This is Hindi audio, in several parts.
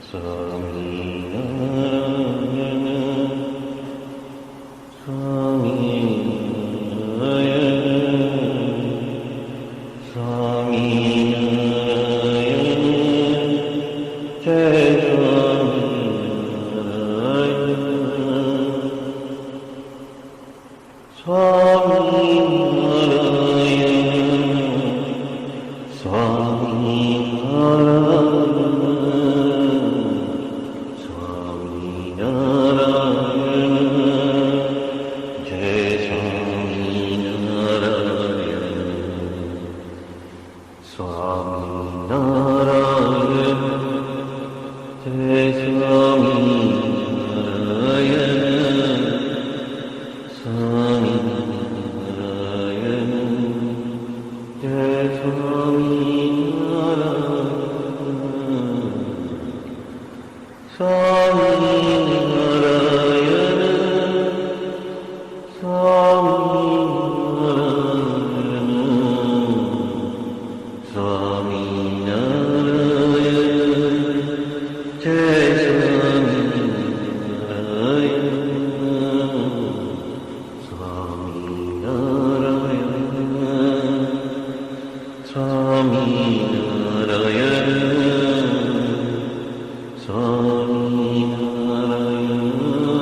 स्वामीनारायण स्वामीनारायण स्वामीनारायण जय स्वामीनारायण स्वामीनारायण स्वामीनारायण जय स्वामीनारायण स्वामीनारायण जय स्वामीनारायण स्वामीनारायण जय स्वामीनारायण स्वामीनारायण स्वामीनारायण स्वामीनारायण जय स्वामीनारायण स्वामीनारायण स्वामीनारायण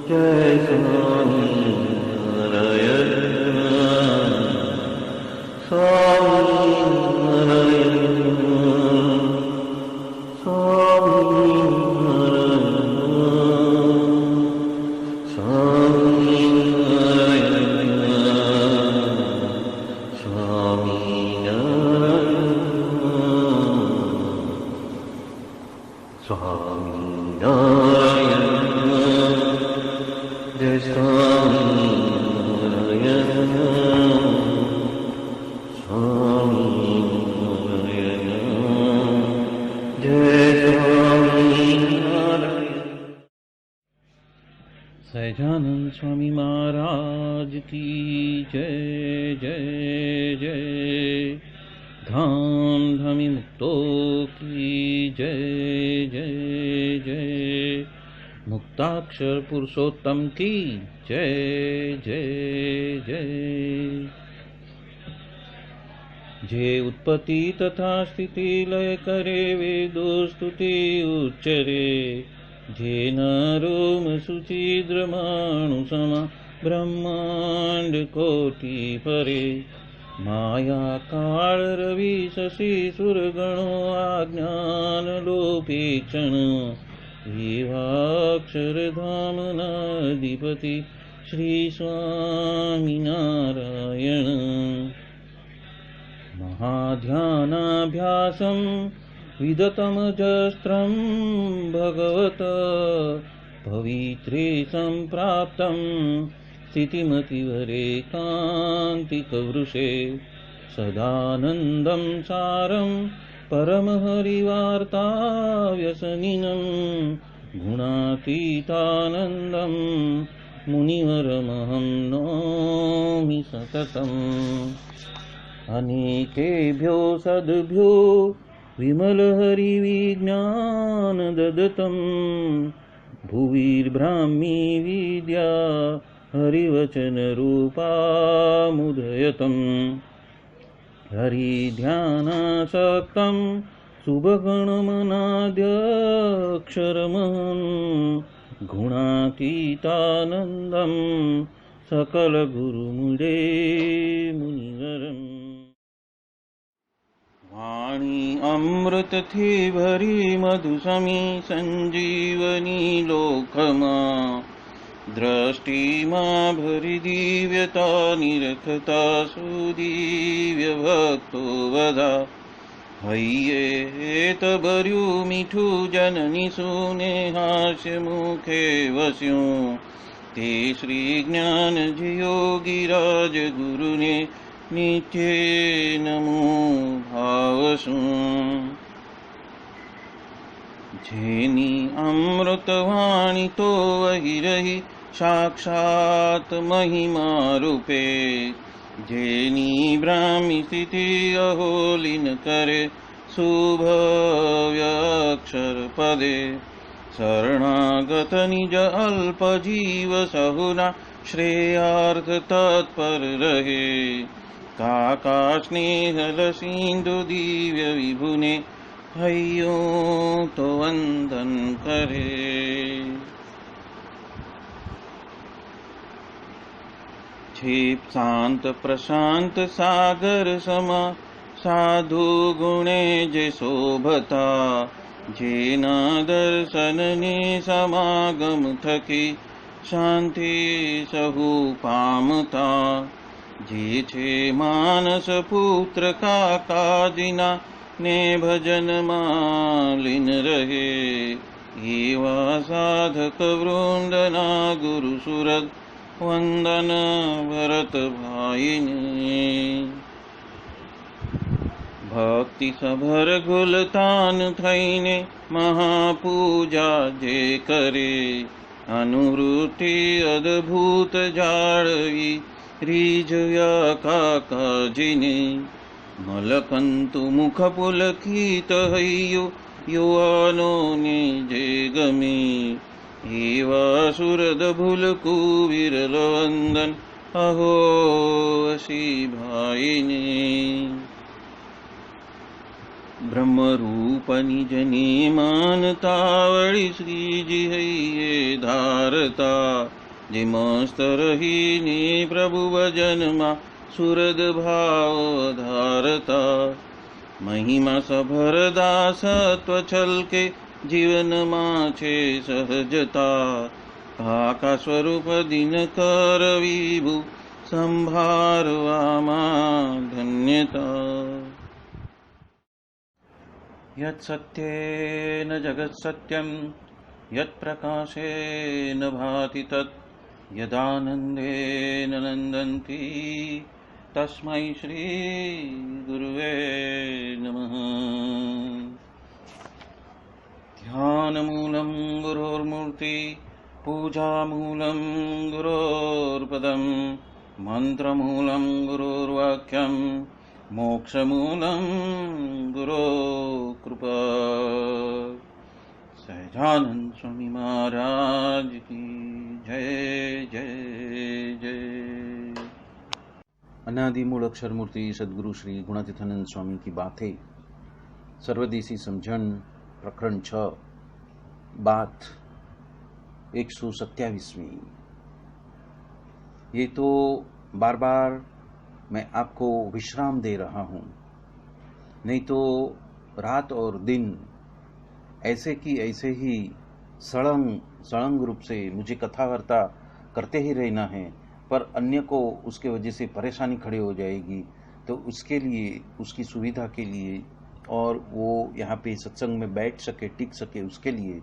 जय स्वामीनारायण स्वामीनारायण स्वामीनारायण जय स्वामीनारायण स्वामीनारायण जय स्वामीनारायण। सहजानंद स्वामी महाराज की जय जय जय। धाम धामी मुक्तों की जय जय जय। मुक्ताक्षर पुरुषोत्तम की जय जय जय। जे उत्पत्ति तथा स्थिति लय करे वेदो स्तुति उच्चरे। जे नरोम सुचिद्रमाणु समा ब्रह्मांड कोटि परे। माया काल रवि शशि सुरगणो आज्ञान लोपेक्षण। एवाक्षरधाम नाधिपति श्री स्वामीनारायण। महाध्यानाभ्यासं विदतमजस्त्रं भगवत पवित्रे सम्प्राप्तं। स्थितिमतिवरेकान्तिकवृषे सदानन्दं सारं परमहरिवार्ताव्यसनिनं। गुणातीतानन्दं मुनिवरमहं नौमि सततम्। अनेकेभ्यो सद्भ्यो विमलहरिविज्ञान ददतं। भुविर्ब्राह्मी विद्या हरिवचनरूपामुदयतम्। हरिध्यानासक्तं शुभगणमनाद्यक्षरमहं। गुणातीतानन्दं सकलगुरुमुदे मुनिवरम्। वाणी अमृत थी भरी मधुसमी संजीवनी लोकमा। दृष्टि मां भरी दिव्यता निरखता सुदिव्य भक्तो वदा। हय्ये तबर्यु मीठू जननी सुने हास्य मुखे वस्यूं। ते श्री ज्ञान योगिराज गुरुने नित्ये नमो भावसु। जेनी अमृतवाणी तो वही रही साक्षात महिमा रूपे। जेनी ब्राह्मी स्थिति अहोलिन करे शुभव्यक्षर पदे शरणागत निज अल्प जीव सहुना श्रेयार्थ तत्पर रहे काका स्नेहल सिंधु दिव्य विभुने हयो तो वंदन करे। क्षिप शांत प्रशांत सागर समा साधु गुणे जे शोभता जेना दर्शन ने समागम थकी शांति सहु पामता जे छे मानस पुत्र काका जिना ने भजन मालिन रहे एवा साधक वृंदना गुरु सुरत वंदन भरत भाईने। भक्ति सभर गुलतान थईने महापूजा जे करे अनुवृत्ति अद्भुत जाळवी रीझया काकाजीने मलकंतु मुख पुलकित हयो युवानो ने जे गमे एवा सुरद भूलकु विरल वंदन अहो असी भाईने। ब्रह्म रूप निज ने मानता वळी श्रीजी हइये धारता जे मस्त रहीने प्रभु भजन मा सुरद भाव धारता महिमा सभर दासत्व छलके जीवन माछे सहजता काका स्वरूप दिन कर विभु संभारवामा धन्यता। यत् सत्येन जगत् सत्यं यत् प्रकाशेन भाति तत् यदानन्देन नन्दन्ति तस्मै श्री गुरुवे नमः। ध्यानमूलं गुरोर्मूर्ति पूजामूलं गुरोर्पदं मन्त्रमूलं गुरोर्वाक्यं मोक्षमूलं गुरो कृपा। सहजानंद स्वामी महाराज की जय जय जय। अनादि मूल अक्षर मूर्ति सदगुरु श्री गुणातीतानंद स्वामी की बातें सर्वदेशी समझन प्रकरण 6 बात 127वीं। ये तो बार बार मैं आपको विश्राम दे रहा हूं, नहीं तो रात और दिन ऐसे की ऐसे ही सड़ंग रूप से मुझे कथा वार्ता करते ही रहना है, पर अन्य को उसके वजह से परेशानी खड़ी हो जाएगी। तो उसके लिए, उसकी सुविधा के लिए और वो यहाँ पे सत्संग में बैठ सके, टिक सके, उसके लिए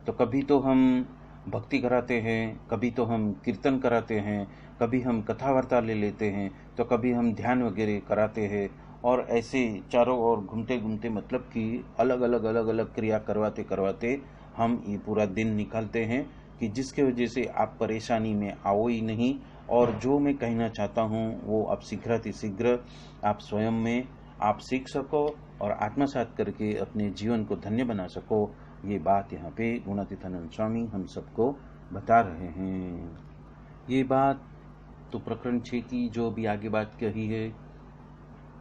तो कभी तो हम भक्ति कराते हैं, कभी तो हम कीर्तन कराते हैं, कभी हम कथा वार्ता ले लेते हैं, तो कभी हम ध्यान वगैरह कराते हैं, और ऐसे चारों ओर घूमते घूमते मतलब कि अलग अलग क्रिया करवाते करवाते हम ये पूरा दिन निकालते हैं कि जिसके वजह से आप परेशानी में आओ ही नहीं। और जो मैं कहना चाहता हूँ वो आप शीघ्र आप स्वयं में आप सीख सको और आत्मसात करके अपने जीवन को धन्य बना सको। ये बात यहाँ पे गुणातीतानंद स्वामी हम सबको बता रहे हैं। ये बात तो प्रकरण 6 की जो भी आगे बात कही है,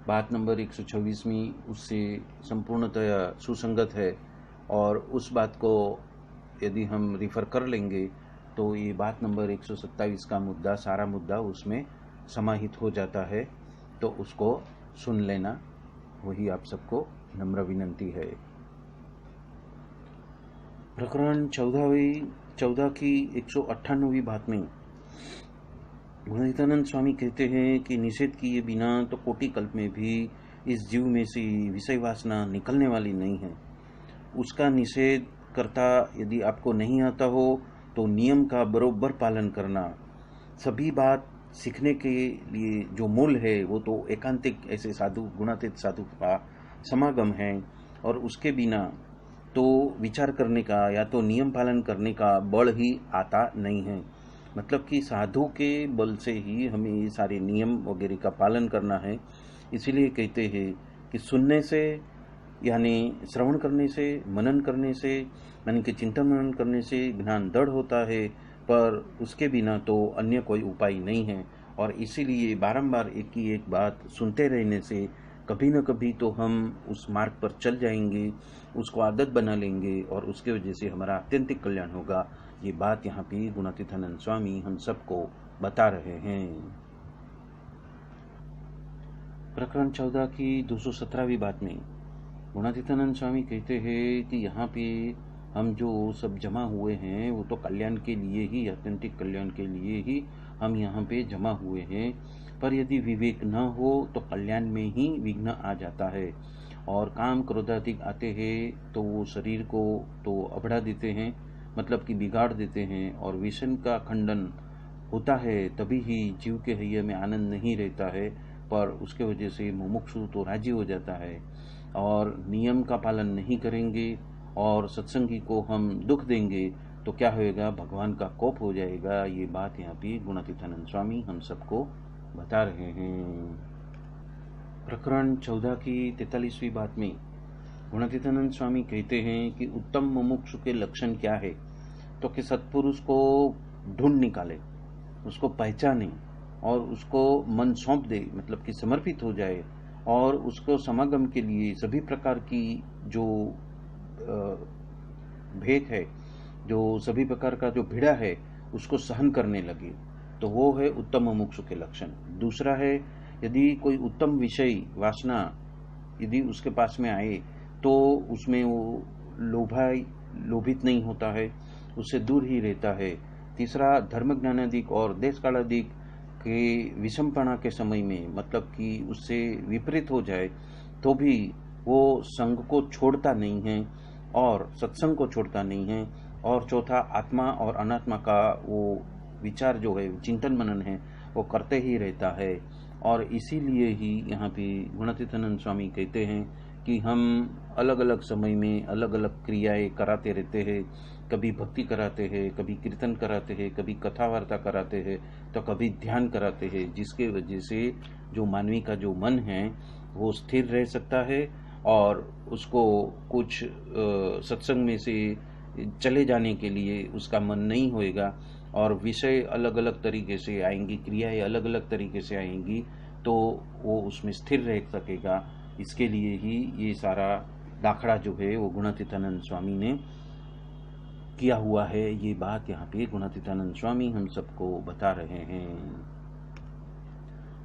बात नंबर 126वीं, उससे संपूर्णतया सुसंगत है। और उस बात को यदि हम रिफर कर लेंगे तो ये बात नंबर 127 का मुद्दा, सारा मुद्दा उसमें समाहित हो जाता है। तो उसको सुन लेना, वही आप सबको नम्र विनंती है। प्रकरण 14 की 198वीं बात में गुणातीतानंद स्वामी कहते हैं कि निषेध किए बिना तो कोटि कल्प में भी इस जीव में से विषय वासना निकलने वाली नहीं है। उसका निषेध करता यदि आपको नहीं आता हो तो नियम का बरोबर पालन करना। सभी बात सीखने के लिए जो मूल है वो तो एकांतिक ऐसे साधु, गुणातीत साधु का समागम है, और उसके बिना तो विचार करने का या तो नियम पालन करने का बल ही आता नहीं है। मतलब कि साधु के बल से ही हमें ये सारे नियम वगैरह का पालन करना है। इसीलिए कहते हैं कि सुनने से यानी श्रवण करने से, मनन करने से, यानी कि चिंतन मनन करने से ज्ञान दृढ़ होता है, पर उसके बिना तो अन्य कोई उपाय नहीं है। और इसीलिए बारंबार एक ही एक बात सुनते रहने से कभी न कभी तो हम उस मार्ग पर चल जाएंगे, उसको आदत बना लेंगे और उसके वजह से हमारा आत्यंतिक कल्याण होगा। ये बात यहाँ पे गुणातीतानंद स्वामी हम सबको बता रहे हैं। प्रकरण 14 की 217वीं बात में गुणातीतानंद स्वामी कहते हैं कि यहाँ पे हम जो सब जमा हुए हैं वो तो कल्याण के लिए ही, आत्यंतिक कल्याण के लिए ही हम यहाँ पे जमा हुए हैं, पर यदि विवेक न हो तो कल्याण में ही विघ्न आ जाता है। और काम क्रोधाधिक आते हैं तो वो शरीर को तो अबड़ा देते हैं, मतलब कि बिगाड़ देते हैं, और विषम का खंडन होता है तभी ही जीव के हृदय में आनंद नहीं रहता है, पर उसके वजह से मुमुक्षु तो राजी हो जाता है। और नियम का पालन नहीं करेंगे और सत्संगी को हम दुख देंगे तो क्या होएगा, भगवान का कोप हो जाएगा। ये बात यहाँ पे गुणातीतानंद स्वामी हम सबको बता रहे हैं। प्रकरण 14 की 43वीं बात में गुणातीतानंद स्वामी कहते हैं कि उत्तम मुमुक्षु के लक्षण क्या है, तो कि सत्पुरुष को ढूंढ निकाले, उसको पहचाने और उसको मन सौंप दे, मतलब कि समर्पित हो जाए, और उसको समागम के लिए सभी प्रकार की जो भेद है, जो सभी प्रकार का जो भिड़ा है, उसको सहन करने लगे, तो वो है उत्तम मुमुक्षु के लक्षण। दूसरा है, यदि कोई उत्तम विषय वासना यदि उसके पास में आए तो उसमें वो लोभित नहीं होता है, उससे दूर ही रहता है। तीसरा, धर्म ज्ञानादिक और देश कालादिक के विषमपना के समय में, मतलब कि उससे विपरीत हो जाए तो भी वो संग को छोड़ता नहीं है और सत्संग को छोड़ता नहीं है। और चौथा, आत्मा और अनात्मा का वो विचार जो है, चिंतन मनन है, वो करते ही रहता है। और इसीलिए ही यहाँ पे गुणातीतानंद स्वामी कहते हैं कि हम अलग अलग समय में अलग अलग क्रियाएं कराते रहते हैं, कभी भक्ति कराते हैं, कभी कीर्तन कराते हैं, कभी कथा वार्ता कराते हैं, तो कभी ध्यान कराते हैं, जिसके वजह से जो मानवी का जो मन है वो स्थिर रह सकता है और उसको कुछ सत्संग में से चले जाने के लिए उसका मन नहीं होएगा, और विषय अलग अलग तरीके से आएंगी, क्रियाएं अलग अलग तरीके से आएंगी, तो वो उसमें स्थिर रह सकेगा। इसके लिए ही ये सारा दाखड़ा जो है वो गुणातीतानंद स्वामी ने किया हुआ है। ये बात यहाँ पे गुणातीतानंद स्वामी हम सबको बता रहे हैं।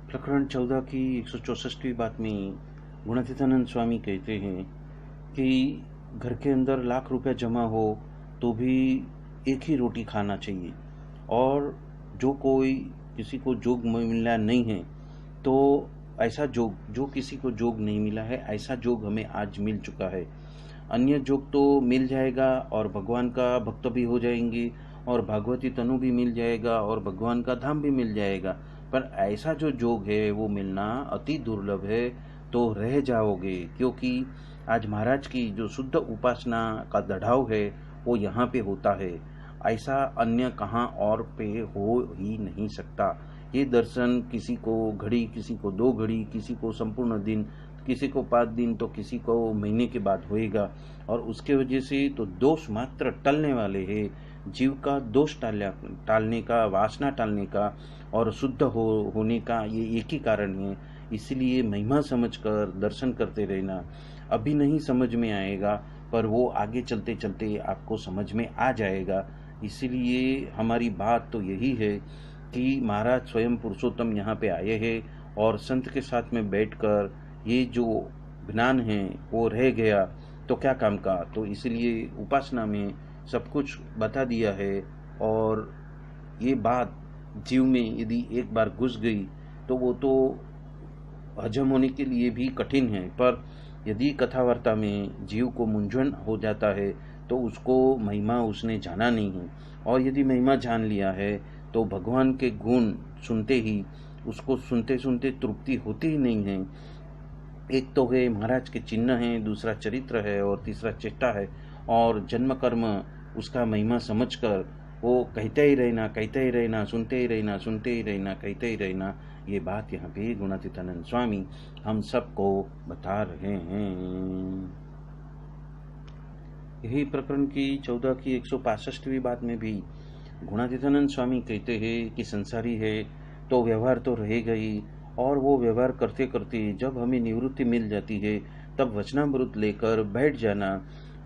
प्रकरण 14 की 164वीं बात में गुणातीतानंद स्वामी कहते हैं कि घर के अंदर लाख रुपया जमा हो तो भी एक ही रोटी खाना चाहिए, और जो कोई किसी को जोग मिला नहीं है तो ऐसा जो किसी को जोग नहीं मिला है, ऐसा जोग हमें आज मिल चुका है। अन्य जोग तो मिल जाएगा और भगवान का भक्त भी हो जाएंगे और भागवती तनु भी मिल जाएगा और भगवान का धाम भी मिल जाएगा, पर ऐसा जो जोग है वो मिलना अति दुर्लभ है। तो रह जाओगे, क्योंकि आज महाराज की जो शुद्ध उपासना का दढ़ाव है वो यहाँ पे होता है, ऐसा अन्य कहाँ और पे हो ही नहीं सकता। ये दर्शन किसी को घड़ी, किसी को 2 घड़ी, किसी को संपूर्ण दिन, किसी को 5 दिन, तो किसी को महीने के बाद होएगा। और उसके वजह से तो दोष मात्र टलने वाले हैं। जीव का दोष टालने का, वासना टालने का और शुद्ध होने का ये एक ही कारण है। इसलिए महिमा समझकर दर्शन करते रहना। अभी नहीं समझ में आएगा, पर वो आगे चलते चलते आपको समझ में आ जाएगा। इसलिए हमारी बात तो यही है कि महाराज स्वयं पुरुषोत्तम यहाँ पे आए हैं और संत के साथ में बैठकर ये जो ज्ञान है वो रह गया तो क्या काम का। तो इसलिए उपासना में सब कुछ बता दिया है, और ये बात जीव में यदि एक बार घुस गई तो वो तो हजम होने के लिए भी कठिन है। पर यदि कथा वार्ता में जीव को मूंझवण हो जाता है तो उसको महिमा उसने जाना नहीं है, और यदि महिमा जान लिया है तो भगवान के गुण सुनते ही उसको सुनते सुनते तृप्ति होती ही नहीं है। एक तो है महाराज के चिन्ह हैं, दूसरा चरित्र है और तीसरा चेष्टा है, और जन्म कर्म उसका महिमा समझकर वो कहते ही रहना, सुनते ही रहना, कहते ही रहना। ये बात यहाँ पे गुणातीतानंद स्वामी हम सबको बता रहे हैं। यही प्रकरण की 14 की 165वीं बात में भी गुणातीतानंद स्वामी कहते हैं कि संसारी है तो व्यवहार तो रहेगा ही, और वो व्यवहार करते करते जब हमें निवृत्ति मिल जाती है तब वचनामृत लेकर बैठ जाना,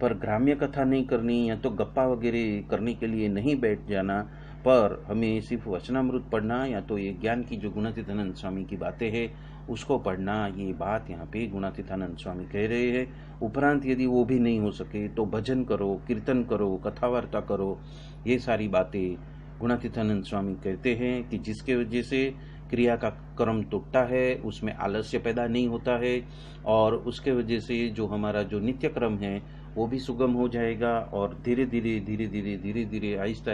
पर ग्राम्य कथा नहीं करनी या तो गप्पा वगैरह करने के लिए नहीं बैठ जाना, पर हमें सिर्फ वचनामृत पढ़ना या तो ये ज्ञान की जो गुणातीतानंद स्वामी की बातें हैं उसको पढ़ना, ये बात यहाँ पे गुणातीतानंद स्वामी कह रहे हैं। उपरांत यदि वो भी नहीं हो सके तो भजन करो, कीर्तन करो, कथा वार्ता करो, ये सारी बातें गुणातीतानंद स्वामी कहते हैं कि जिसके वजह से क्रिया का क्रम टूटता है, उसमें आलस्य पैदा नहीं होता है, और उसके वजह से जो हमारा जो नित्य क्रम है वो भी सुगम हो जाएगा, और धीरे धीरे आहिस्ता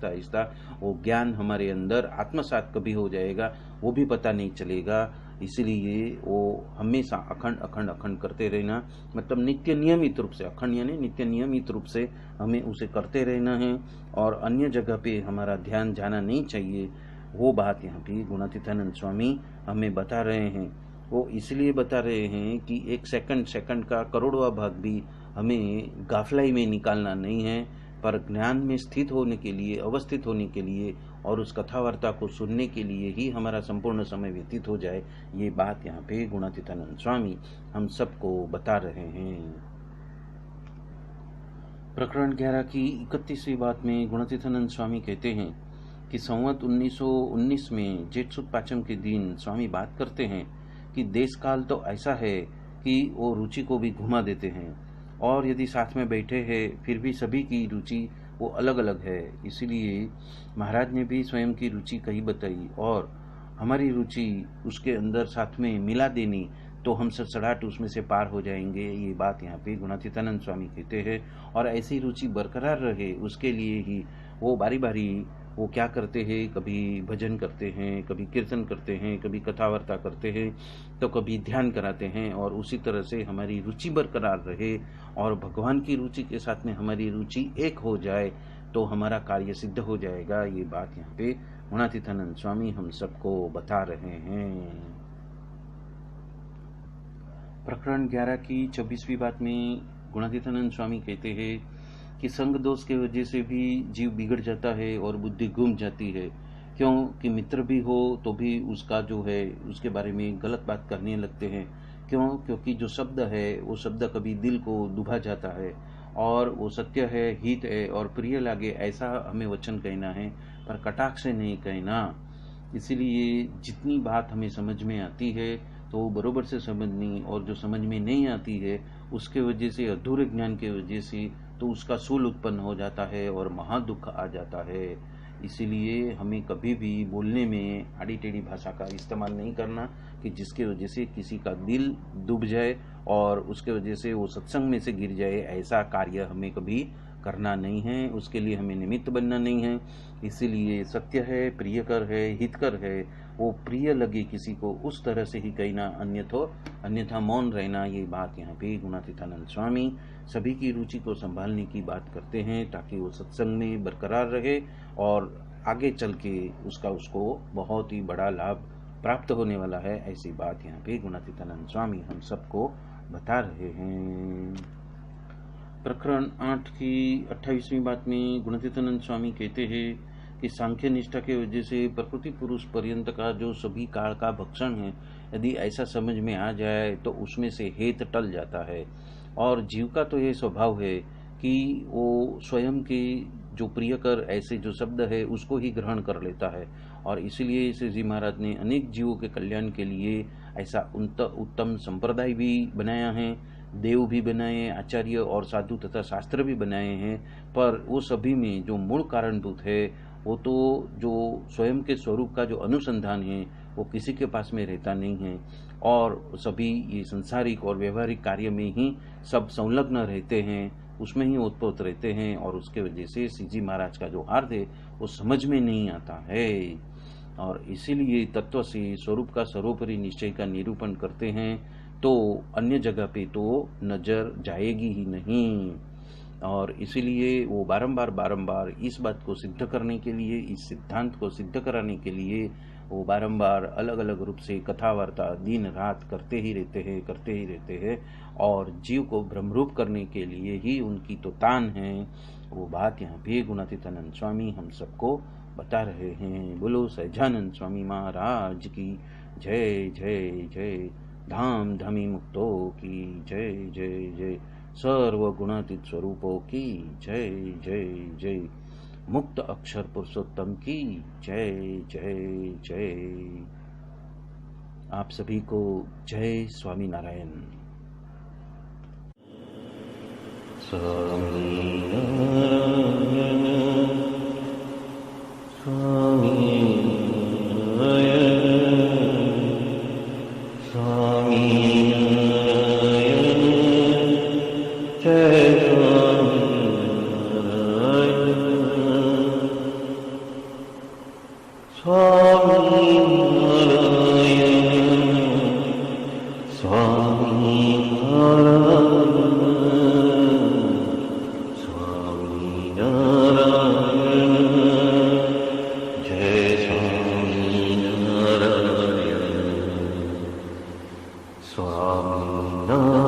आहिस्ता वो ज्ञान हमारे अंदर आत्मसात कभी हो जाएगा वो भी पता नहीं चलेगा। इसीलिए वो हमेशा अखंड करते रहना, मतलब नित्य नियमित रूप से, अखंड यानी नित्य नियमित रूप से हमें उसे करते रहना है, और अन्य जगह पे हमारा ध्यान जाना नहीं चाहिए। वो बात यहाँ पे गुणातीतानंद स्वामी हमें बता रहे हैं। वो इसलिए बता रहे हैं कि एक सेकंड का करोड़वा भाग भी हमें गाफलाई में निकालना नहीं है, पर ज्ञान में स्थित होने के लिए, अवस्थित होने के लिए और उस कथा वार्ता को सुनने के लिए ही हमारा संपूर्ण समय व्यतीत हो जाए, ये बात यहाँ पे गुणातीतानंद स्वामी हम सबको बता रहे हैं। प्रकरण 11 की 31वीं बात में गुणातीतानंद स्वामी कहते हैं कि संवत 1919 में जेठ सुद पाचम के दिन स्वामी बात करते हैं कि देश काल तो ऐसा है कि वो रुचि को भी घुमा देते हैं, और यदि साथ में बैठे हैं फिर भी सभी की रुचि वो अलग अलग है। इसीलिए महाराज ने भी स्वयं की रुचि कही बताई, और हमारी रुचि उसके अंदर साथ में मिला देनी तो हम सड़सड़ाहट उसमें से पार हो जाएंगे। ये बात यहाँ पे गुणातीतानंद स्वामी कहते हैं, और ऐसी रुचि बरकरार रहे उसके लिए ही वो बारी बारी वो क्या करते हैं, कभी भजन करते हैं, कभी कीर्तन करते हैं, कभी कथा वार्ता करते हैं, तो कभी ध्यान कराते हैं, और उसी तरह से हमारी रुचि बरकरार रहे और भगवान की रुचि के साथ में हमारी रुचि एक हो जाए तो हमारा कार्य सिद्ध हो जाएगा। ये बात यहाँ पे गुणातीतानंद स्वामी हम सबको बता रहे हैं। प्रकरण 11 की 26वीं बात में गुणातीतानंद स्वामी कहते हैं कि संग दोष के वजह से भी जीव बिगड़ जाता है और बुद्धि गुम जाती है, क्योंकि मित्र भी हो तो भी उसका जो है उसके बारे में गलत बात करने लगते हैं। क्योंकि जो शब्द है वो शब्द कभी दिल को दुभा जाता है, और वो सत्य है, हित है और प्रिय लागे ऐसा हमें वचन कहना है, पर कटाक्ष से नहीं कहना। इसीलिए जितनी बात हमें समझ में आती है तो वो बरोबर से समझनी, और जो समझ में नहीं आती है उसके वजह से, अधूरे ज्ञान के वजह से, तो उसका सूल उत्पन्न हो जाता है और महादुख आ जाता है। इसीलिए हमें कभी भी बोलने में आड़ी टेढ़ी भाषा का इस्तेमाल नहीं करना कि जिसके वजह से किसी का दिल डूब जाए और उसके वजह से वो सत्संग में से गिर जाए। ऐसा कार्य हमें कभी करना नहीं है, उसके लिए हमें निमित्त बनना नहीं है। इसीलिए सत्य है, प्रियकर है, हितकर है, वो प्रिय लगे किसी को उस तरह से ही कहना, अन्यथा मौन रहना। ये बात यहाँ पे गुणातीतानंद स्वामी सभी की रुचि को संभालने की बात करते हैं, ताकि वो सत्संग में बरकरार रहे और आगे चल के उसको बहुत ही बड़ा लाभ प्राप्त होने वाला है। ऐसी बात यहाँ पे गुणातीतानंद स्वामी हम सबको बता रहे हैं। प्रकरण 8 की 28वीं बात में गुणातीतानंद स्वामी कहते हैं कि सांख्य निष्ठा के वजह से प्रकृति पुरुष पर्यंत का जो सभी काल का भक्षण है, यदि ऐसा समझ में आ जाए तो उसमें से हेत टल जाता है। और जीव का तो ये स्वभाव है कि वो स्वयं के जो प्रियकर ऐसे जो शब्द है उसको ही ग्रहण कर लेता है, और इसीलिए श्री जी महाराज ने अनेक जीवों के कल्याण के लिए ऐसा उत्तम संप्रदाय भी बनाया है, देव भी बनाए, आचार्य और साधु तथा शास्त्र भी बनाए हैं। पर वो सभी में जो मूल कारणभूत है वो तो जो स्वयं के स्वरूप का जो अनुसंधान है वो किसी के पास में रहता नहीं है, और सभी ये संसारिक और व्यवहारिक कार्य में ही सब संलग्न रहते हैं, उसमें ही ओतप्रोत रहते हैं, और उसके वजह से श्री जी महाराज का जो अर्थ है वो समझ में नहीं आता है। और इसीलिए तत्व से स्वरूप का सर्वोपरि निश्चय का निरूपण करते हैं तो अन्य जगह पे तो नजर जाएगी ही नहीं। और इसीलिए वो बारंबार इस बात को सिद्ध करने के लिए, इस सिद्धांत को सिद्ध कराने के लिए वो बारंबार अलग अलग रूप से कथा वार्ता दिन रात करते ही रहते हैं और जीव को भ्रमरूप करने के लिए ही उनकी तो तान है। वो बात यहाँ पे गुणातीतानंद स्वामी हम सबको बता रहे हैं। बोलो सहजानंद स्वामी महाराज की जय जय जय। धाम धमी मुक्तों की जय जय जय। सर्व गुणातीत स्वरूपों की जय जय जय। मुक्त अक्षर पुरुषोत्तम की जय जय जय। आप सभी को जय स्वामी नारायण। स्वामी नारायण स्वामी नारायण स्वामी नारायण जय स्वामी नारायण स्वामी नारायण स्वामी नारायण जय स्वामी नारायण स्वामी नारायण।